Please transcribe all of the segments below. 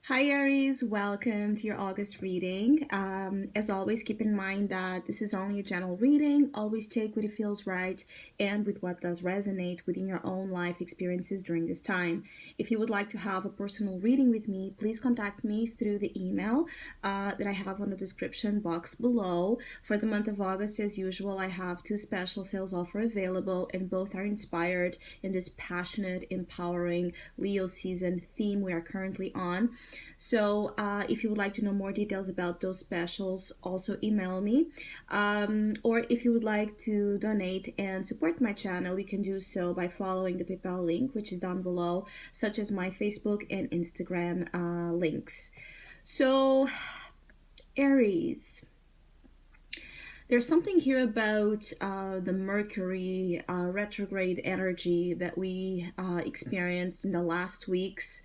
Hi Aries, welcome to your August reading. As always, keep in mind that this is only a general reading. Always take what it feels right and with what does resonate within your own life experiences during this time. If you would like to have a personal reading with me, please contact me through the email that I have on the description box below. For the month of August, as usual, I have two special sales offers available, and both are inspired in this passionate, empowering Leo season theme we are currently on. So if you would like to know more details about those specials, also email me. Or if you would like to donate and support my channel, you can do so by following the PayPal link, which is down below, such as my Facebook and Instagram links. So, Aries. There's something here about the Mercury retrograde energy that we experienced in the last weeks.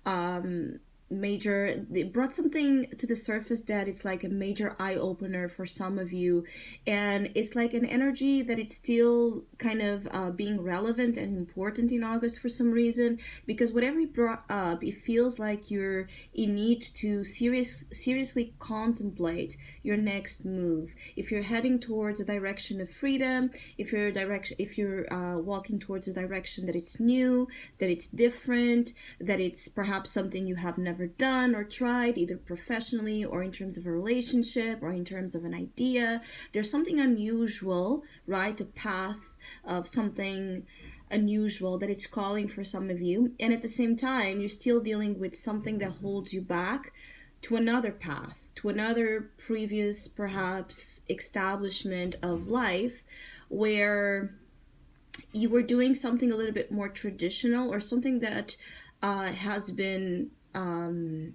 Um, Major, it brought something to the surface that it's like a major eye opener for some of you, and it's like an energy that it's still kind of being relevant and important in August for some reason, because whatever it brought up, it feels like you're in need to seriously contemplate your next move. If you're heading towards a direction of freedom, if you're walking towards a direction that it's new, that it's different, that it's perhaps something you have never done or tried, either professionally or in terms of a relationship or in terms of an idea. There's something unusual, right? The path of something unusual that it's calling for some of you. And at the same time, you're still dealing with something that holds you back to another path, to another previous, perhaps, establishment of life where you were doing something a little bit more traditional or something that has been kind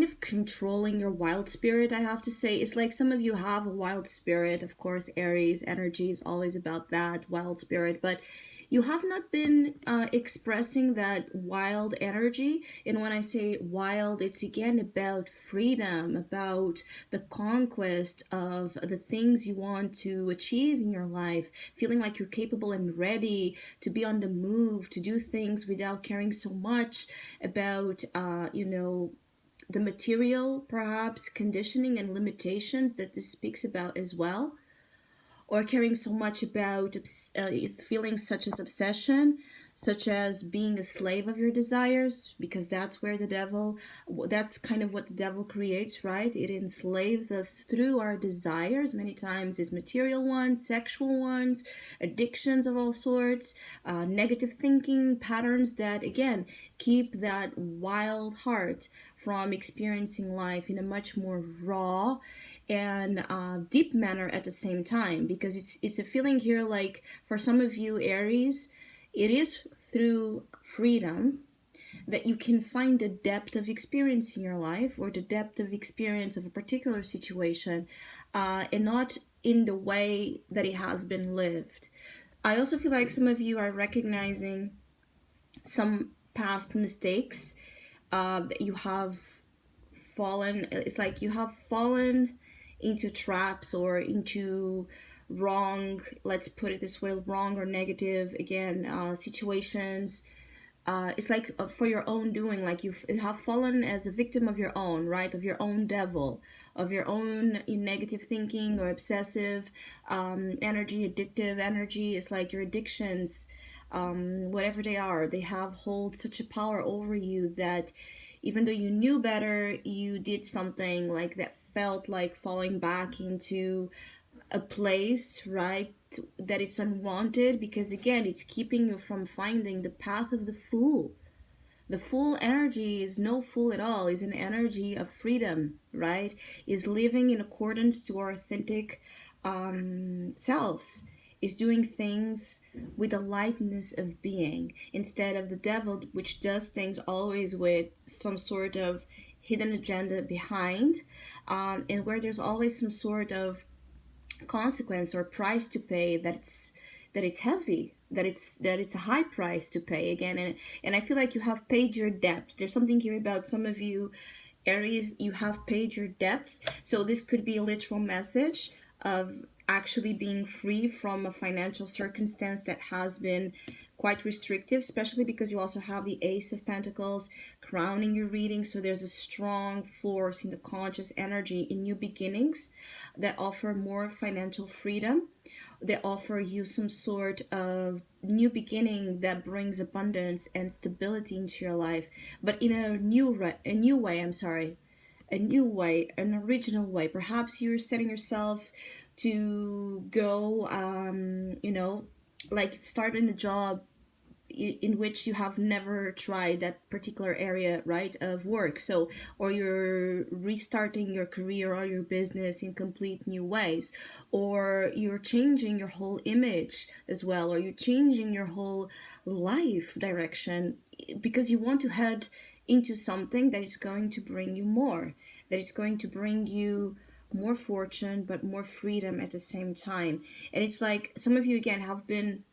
of controlling your wild spirit. I have to say, it's like some of you have a wild spirit. Of course, Aries energy is always about that wild spirit, but you have not been expressing that wild energy. And when I say wild, it's again about freedom, about the conquest of the things you want to achieve in your life, feeling like you're capable and ready to be on the move, to do things without caring so much about, the material, perhaps, conditioning and limitations that this speaks about as well, or caring so much about feelings such as obsession, such as being a slave of your desires, because that's kind of what the devil creates, right? It enslaves us through our desires, many times is material ones, sexual ones, addictions of all sorts, negative thinking patterns that, again, keep that wild heart from experiencing life in a much more raw and deep manner at the same time, because it's a feeling here like for some of you Aries, it is through freedom that you can find the depth of experience in your life, or the depth of experience of a particular situation, and not in the way that it has been lived. I also feel like some of you are recognizing some past mistakes that you have fallen. It's like you have fallen into traps or into wrong, let's put it this way, wrong or negative, again, situations. It's like for your own doing, like you have fallen as a victim of your own, right, of your own devil, of your own negative thinking or obsessive energy, addictive energy. It's like your addictions, whatever they are, they have hold such a power over you that even though you knew better, you did something like that felt like falling back into a place, right? That it's unwanted, because again, it's keeping you from finding the path of the fool. The fool energy is no fool at all, is an energy of freedom, right? Is living in accordance to our authentic selves, is doing things with a lightness of being, instead of the devil, which does things always with some sort of hidden agenda behind, and where there's always some sort of consequence or price to pay, that it's heavy, that it's a high price to pay again. And I feel like you have paid your debts. There's something here about some of you Aries, you have paid your debts. So this could be a literal message of actually being free from a financial circumstance that has been quite restrictive, especially because you also have the Ace of Pentacles crowning your reading. So there's a strong force in the conscious energy in new beginnings that offer more financial freedom. They offer you some sort of new beginning that brings abundance and stability into your life, but in a new way. I'm sorry, a new way, an original way. Perhaps you're setting yourself to go, like starting a job in which you have never tried that particular area, right, of work. So, or you're restarting your career or your business in complete new ways, or you're changing your whole image as well, or you're changing your whole life direction because you want to head into something that is going to bring you more, that is going to bring you more fortune but more freedom at the same time. And it's like some of you again have been,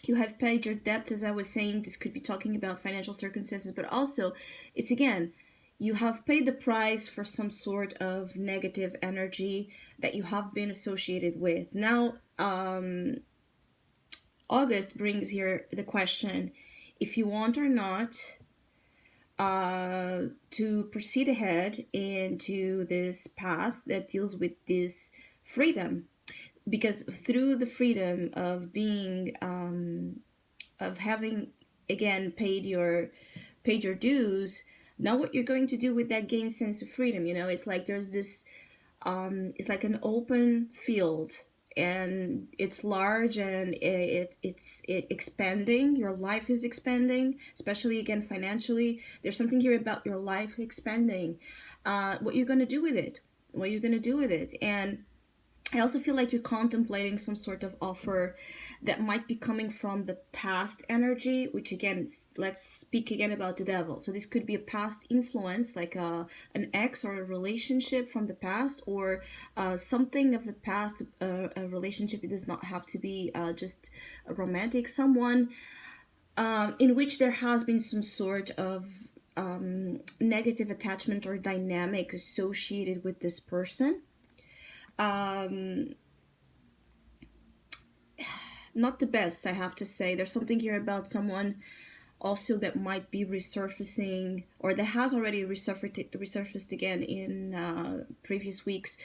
you have paid your debt, as I was saying. This could be talking about financial circumstances, but also it's again, you have paid the price for some sort of negative energy that you have been associated with. Now, August brings here the question if you want or not to proceed ahead into this path that deals with this freedom. Because through the freedom of being of having again paid your dues, now what you're going to do with that gained sense of freedom, it's like there's this it's like an open field, and it's large, and it's expanding. Your life is expanding, especially again financially. There's something here about your life expanding. What you're going to do with it, and I also feel like you're contemplating some sort of offer that might be coming from the past energy, which again, let's speak again about the devil. So this could be a past influence, like an ex or a relationship from the past, or something of the past, a relationship. It does not have to be just a romantic, someone in which there has been some sort of negative attachment or dynamic associated with this person. Not the best, I have to say. There's something here about someone also that might be resurfacing, or that has already resurfaced again in previous weeks.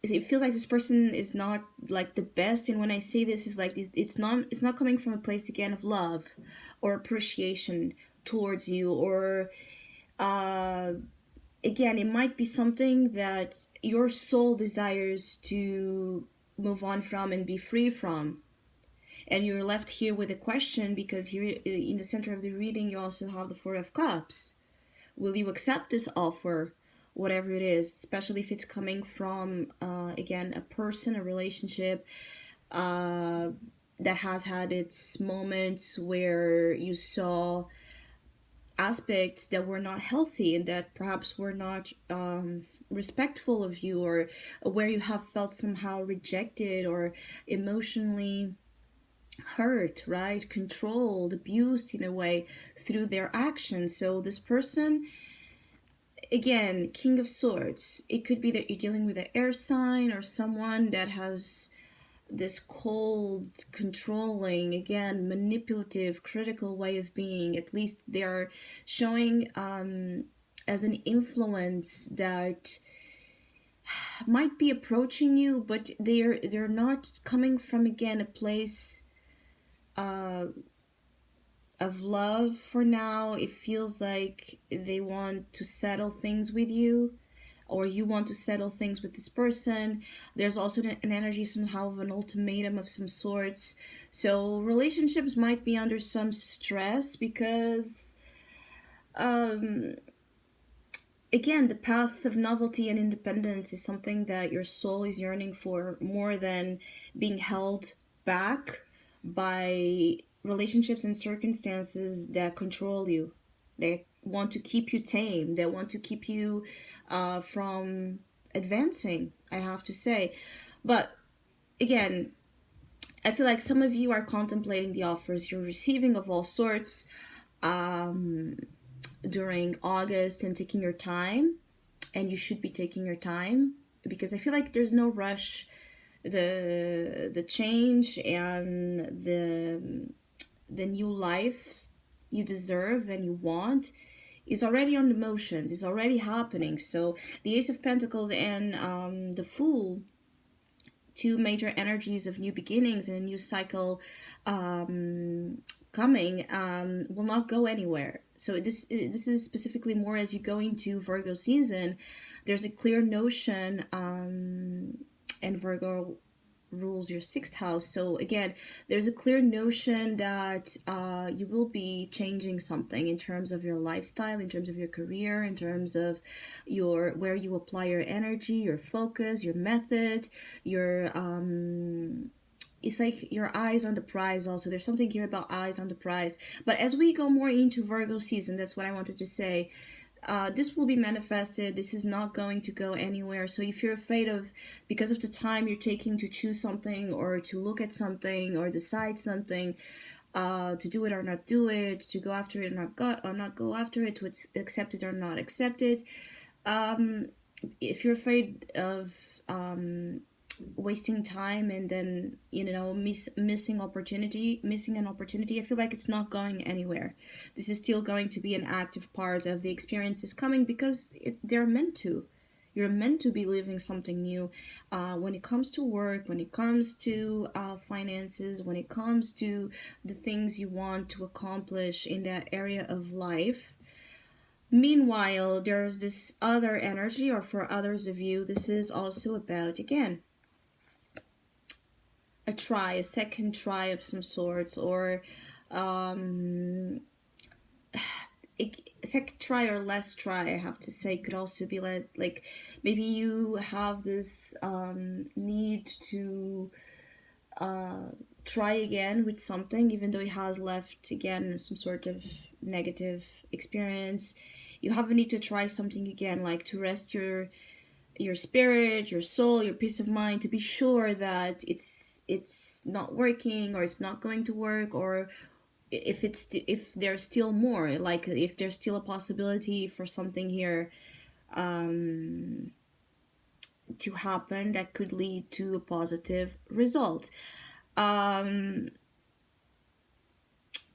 It feels like this person is not like the best, and when I say this, is like this, it's not coming from a place again of love or appreciation towards you, or again, it might be something that your soul desires to move on from and be free from. And you're left here with a question, because here in the center of the reading you also have the Four of Cups. Will you accept this offer, whatever it is, especially if it's coming from again, a person, a relationship that has had its moments where you saw aspects that were not healthy and that perhaps were not respectful of you, or where you have felt somehow rejected or emotionally hurt, right? Controlled, abused in a way through their actions. So this person, again, King of Swords, it could be that you're dealing with an air sign or someone that has this cold, controlling, again, manipulative, critical way of being. At least they're showing as an influence that might be approaching you, but they're not coming from, again, a place of love for now. It feels like they want to settle things with you, or you want to settle things with this person. There's also an energy somehow of an ultimatum of some sorts. So relationships might be under some stress because again, the path of novelty and independence is something that your soul is yearning for, more than being held back by relationships and circumstances that control you. They want to keep you tame. They want to keep you from advancing, I have to say. But again, I feel like some of you are contemplating the offers you're receiving of all sorts during August, and taking your time. And you should be taking your time, because I feel like there's no rush. The change and the new life you deserve and you want is already on the motions, is already happening. So the Ace of Pentacles and the Fool, two major energies of new beginnings and a new cycle um, coming, will not go anywhere. So this is specifically more as you go into Virgo season. There's a clear notion, and Virgo rules your sixth house. So again, there's a clear notion that you will be changing something in terms of your lifestyle, in terms of your career, in terms of your where you apply your energy, your focus, your method, your it's like your eyes on the prize. Also, there's something here about eyes on the prize. But as we go more into Virgo season, that's what I wanted to say. This will be manifested. This is not going to go anywhere. So if you're afraid of, because of the time you're taking to choose something or to look at something or decide something, to do it or not do it, to go after it or not go after it, to accept it or not accept it. Um, if you're afraid of wasting time and then missing an opportunity, I feel like it's not going anywhere. This is still going to be an active part of the experiences coming, because they're meant to. You're meant to be living something new, when it comes to work, when it comes to finances, when it comes to the things you want to accomplish in that area of life. Meanwhile, there's this other energy, or for others of you, this is also about, again, a second try of some sorts, or um, a second try or less try, I have to say, could also be like maybe you have this need to uh, try again with something, even though it has left again some sort of negative experience. You have a need to try something again, like to rest your spirit, your soul, your peace of mind, to be sure that it's not working, or it's not going to work, or if there's still more, like if there's still a possibility for something here um, to happen that could lead to a positive result. Um,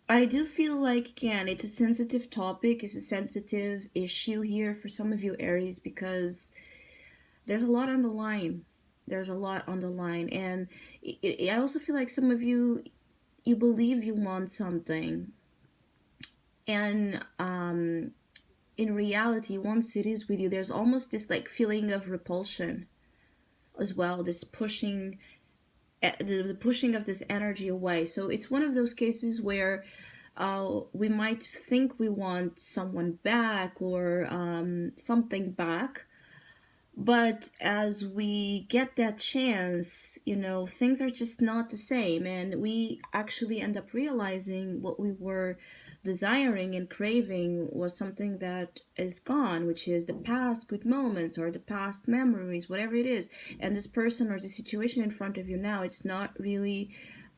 I do feel like, again, it's a sensitive topic, it's a sensitive issue here for some of you Aries, because there's a lot on the line. There's a lot on the line, and I also feel like some of you believe you want something, and in reality, once it is with you, there's almost this like feeling of repulsion as well. This pushing, the pushing of this energy away. So it's one of those cases where we might think we want someone back, or something back, but as we get that chance, things are just not the same, and we actually end up realizing what we were desiring and craving was something that is gone, which is the past good moments or the past memories, whatever it is. And this person or the situation in front of you now, it's not really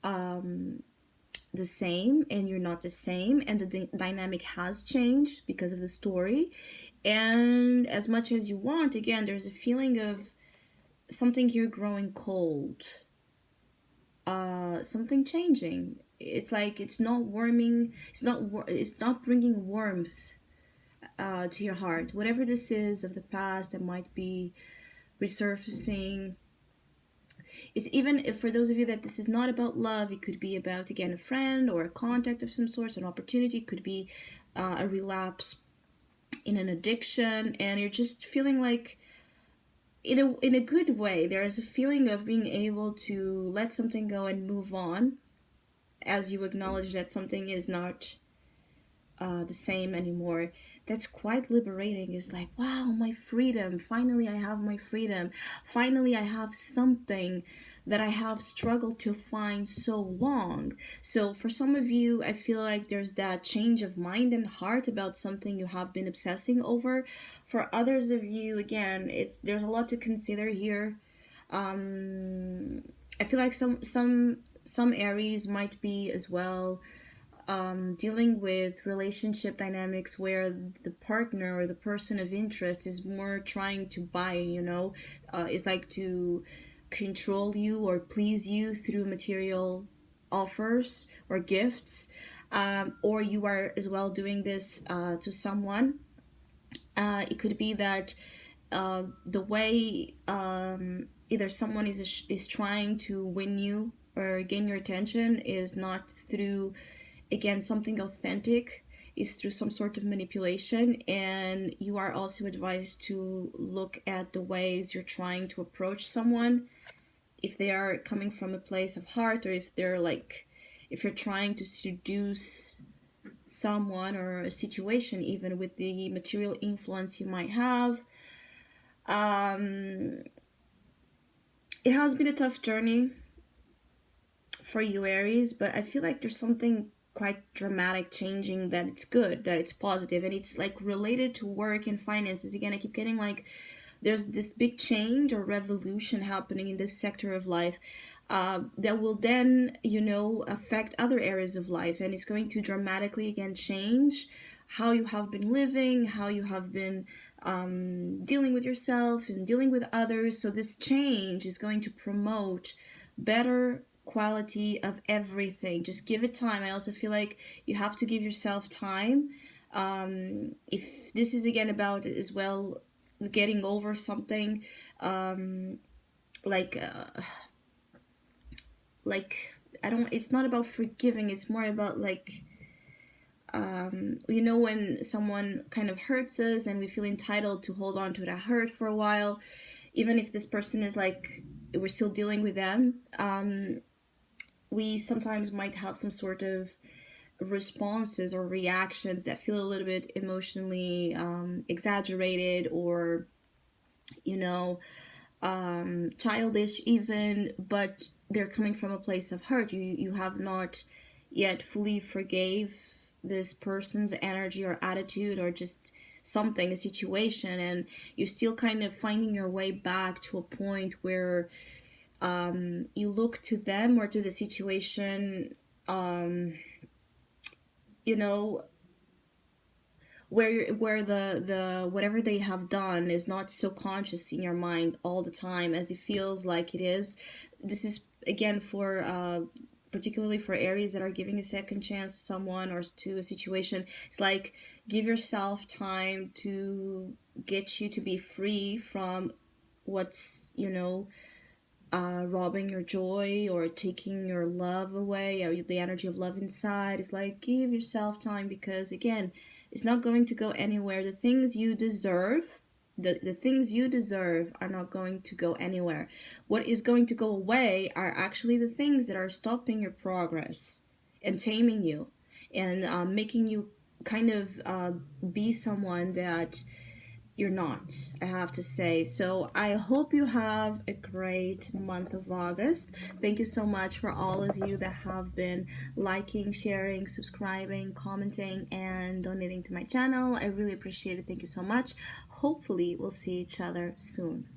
the same, and you're not the same, and the dynamic has changed because of the story. And as much as you want, again, there's a feeling of something here growing cold, something changing. It's like it's not warming, it's not bringing warmth to your heart, whatever this is of the past that might be resurfacing. It's even if, for those of you that this is not about love, it could be about, again, a friend or a contact of some sort, an opportunity. It could be a relapse in an addiction, and you're just feeling like, in a good way, there is a feeling of being able to let something go and move on, as you acknowledge that something is not the same anymore. That's quite liberating. It's like, wow, my freedom. Finally, I have my freedom. Finally, I have something that I have struggled to find so long. So for some of you, I feel like there's that change of mind and heart about something you have been obsessing over. For others of you, again, there's a lot to consider here. I feel like some Aries might be as well dealing with relationship dynamics where the partner or the person of interest is more trying to buy, is like to control you or please you through material offers or gifts, or you are as well doing this to someone. It could be that the way either someone is trying to win you or gain your attention is not through, again, something authentic, is through some sort of manipulation. And you are also advised to look at the ways you're trying to approach someone, if they are coming from a place of heart, or if they're like, if you're trying to seduce someone or a situation, even with the material influence you might have. um it has been a tough journey for you, Aries, but I feel like there's something quite dramatic changing, that it's good, that it's positive, and it's like related to work and finances. Again, I keep getting like there's this big change or revolution happening in this sector of life, that will then, affect other areas of life, and it's going to dramatically again change how you have been living, how you have been dealing with yourself and dealing with others. So this change is going to promote better quality of everything. Just give it time. I also feel like you have to give yourself time. If this is again about as well getting over something, like like I don't, it's not about forgiving, it's more about like, when someone kind of hurts us and we feel entitled to hold on to that hurt for a while, even if this person is like, we're still dealing with them, we sometimes might have some sort of responses or reactions that feel a little bit emotionally exaggerated, or you know childish even, but they're coming from a place of hurt. You have not yet fully forgave this person's energy or attitude, or just something, a situation, and you're still kind of finding your way back to a point where you look to them or to the situation, you know where the whatever they have done is not so conscious in your mind all the time as it feels like it is. This is again for particularly for Aries that are giving a second chance to someone or to a situation. It's like, give yourself time to get you to be free from what's robbing your joy or taking your love away, or the energy of love inside. Is like, give yourself time, because again, it's not going to go anywhere. The things you deserve, the things you deserve are not going to go anywhere. What is going to go away are actually the things that are stopping your progress and taming you, and making you kind of be someone that you're not, I have to say. So I hope you have a great month of August. Thank you so much for all of you that have been liking, sharing, subscribing, commenting, and donating to my channel. I really appreciate it. Thank you so much. Hopefully we'll see each other soon.